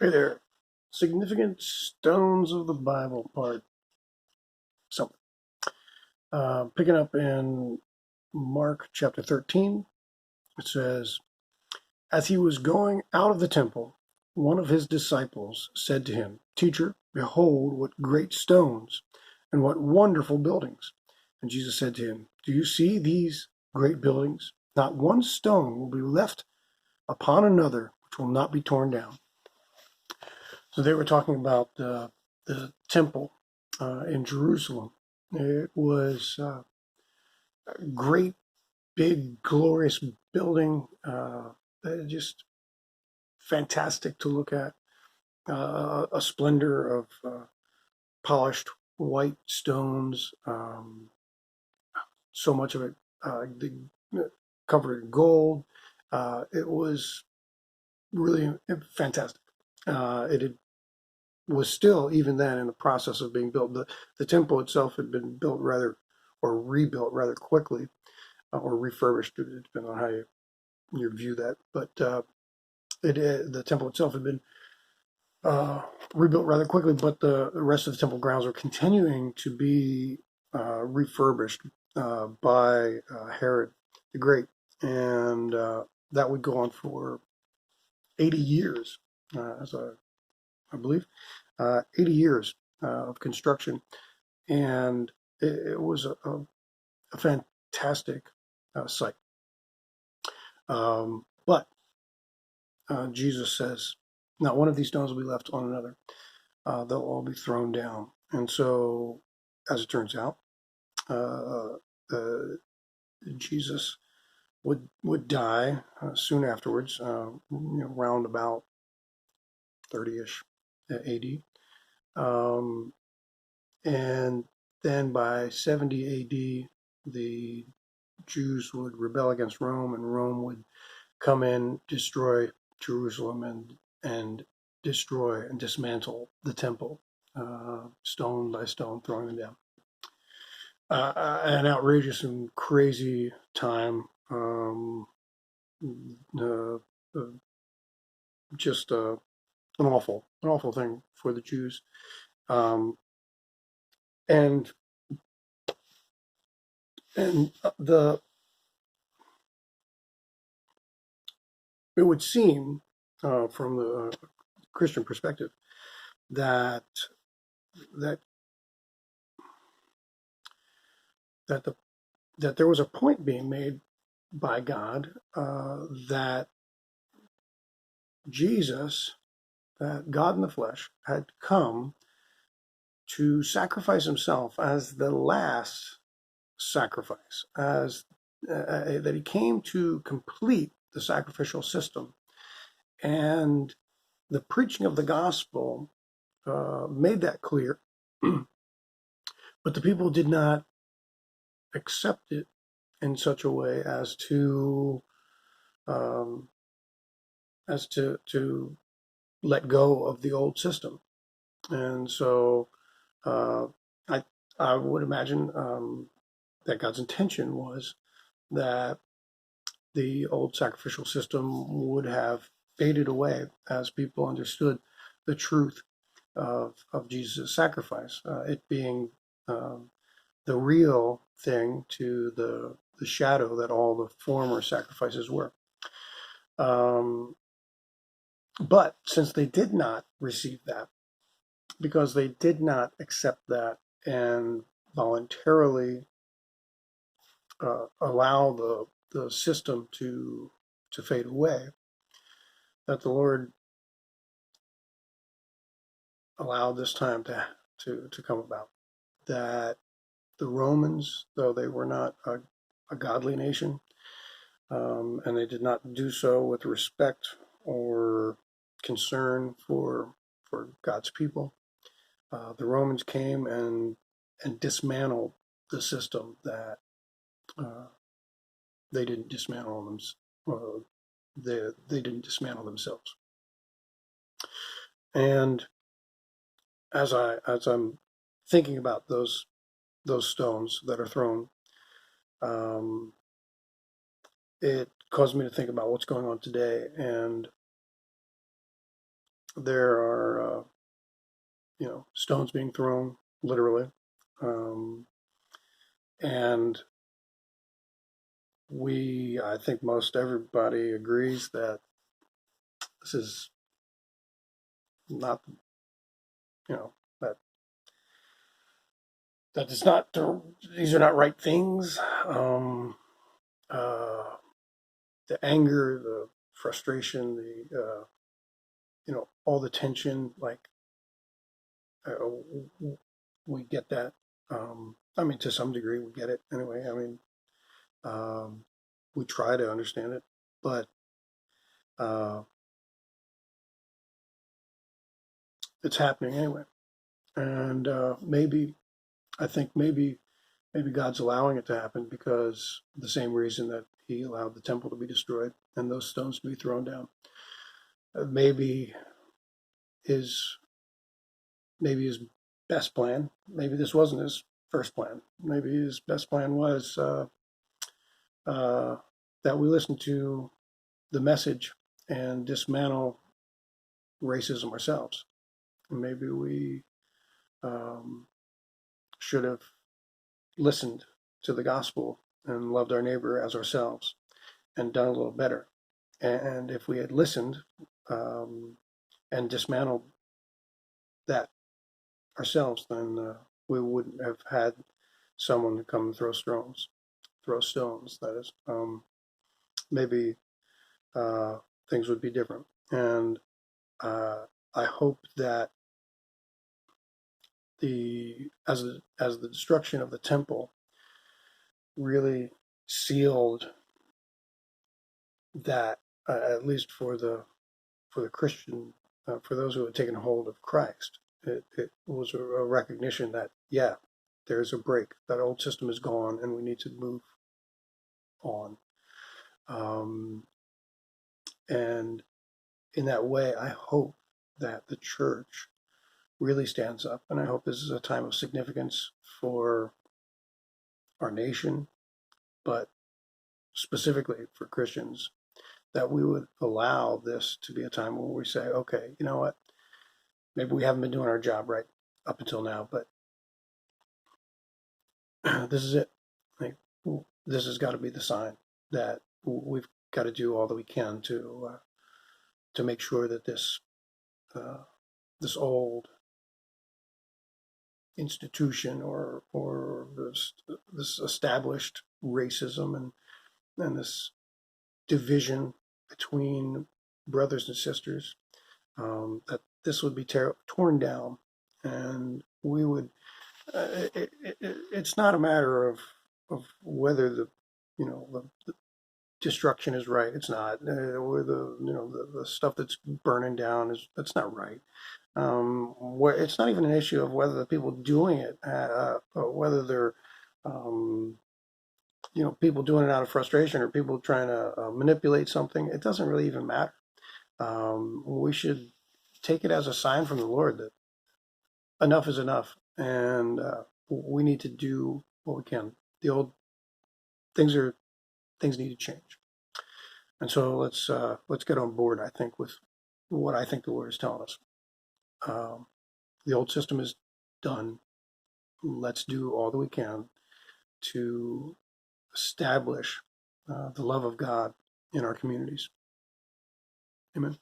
Hey there. Significant stones of the Bible, part something. Picking up in Mark chapter 13, it says, as he was going out of the temple, one of his disciples said to him, Teacher, behold, what great stones and what wonderful buildings. And Jesus said to him, Do you see these great buildings? Not one stone will be left upon another which will not be torn down. So they were talking about the temple in Jerusalem. It was a great, big, glorious building, just fantastic to look at. A splendor of polished white stones, so much of it covered in gold. It was really fantastic. It was still, even then, in the process of being built. The temple itself had been built rather, or rebuilt rather quickly, or refurbished, depending on how you view that. But the temple itself had been rebuilt rather quickly, but the rest of the temple grounds were continuing to be refurbished by Herod the Great. And that would go on for 80 years, as I believe, 80 years of construction. And it was a fantastic sight. But Jesus says, not one of these stones will be left on another. They'll all be thrown down. And so, as it turns out, uh, uh, Jesus would die soon afterwards, around about 30-ish AD. And then by 70 AD, the Jews would rebel against Rome, and Rome would come in, destroy Jerusalem, and destroy and dismantle the temple, stone by stone, throwing them down. An outrageous and crazy time. Uh, uh, just an awful thing for the Jews. Um, and and the it would seem, from the Christian perspective, that that that the that there was a point being made by God, that Jesus, that God in the flesh, had come to sacrifice himself as the last sacrifice, as that he came to complete the sacrificial system. And the preaching of the gospel made that clear, but the people did not accept it in such a way um, as to let go of the old system. And so uh, I I would imagine that God's intention was that the old sacrificial system would have faded away as people understood the truth of Jesus' sacrifice, it being um, the real thing to the shadow that all the former sacrifices were. Um, but since they did not receive that, because they did not accept that and voluntarily allow the system to fade away, that the Lord allowed this time to come about. That the Romans, though they were not a godly nation, and they did not do so with respect or concern for God's people, the Romans came and dismantled the system that uh, they didn't dismantle them. They didn't dismantle themselves. And as I'm thinking about those stones that are thrown, um, it caused me to think about what's going on today. And there are, stones being thrown, literally. And I think most everybody agrees that this is not, you know, that it's not, these are not right things. Uh, the anger, the frustration, all the tension, like, uh, we get that. I mean, to some degree, we get it anyway. I mean, um, we try to understand it, but uh, it's happening anyway. And I think maybe God's allowing it to happen because the same reason that He allowed the temple to be destroyed and those stones to be thrown down. Maybe his maybe his best plan. Maybe this wasn't his first plan. Maybe his best plan was uh, that we listen to the message and dismantle racism ourselves. Maybe we um, should have listened to the gospel and loved our neighbor as ourselves and done a little better. And if we had listened um, and dismantled that ourselves, then we wouldn't have had someone to come and throw stones. That is, maybe uh, things would be different. And uh, I hope that as the destruction of the temple really sealed that, at least for the Christian, for those who had taken hold of Christ, it was a recognition that, yeah, there's a break. That old system is gone, and we need to move on. Um, and in that way, I hope that the church really stands up, and I hope this is a time of significance for our nation, but specifically for Christians, that we would allow this to be a time where we say, okay, you know what? Maybe we haven't been doing our job right up until now, but this is it. Like, this has got to be the sign that we've got to do all that we can to make sure that uh, this old institution or this established racism and this division between brothers and sisters, that this would be torn down, and we would. It's not a matter of whether the destruction is right. It's not. Or the stuff that's burning down is that's not right. Where it's not even an issue of whether the people doing it, whether they're um, people doing it out of frustration or people trying to manipulate something. It doesn't really even matter. We should take it as a sign from the Lord that enough is enough, and we need to do what we can. The old things are things need to change, and so let's get on board. I think with what I think the Lord is telling us. Um, the old system is done. Let's do all that we can to establish the love of God in our communities. Amen.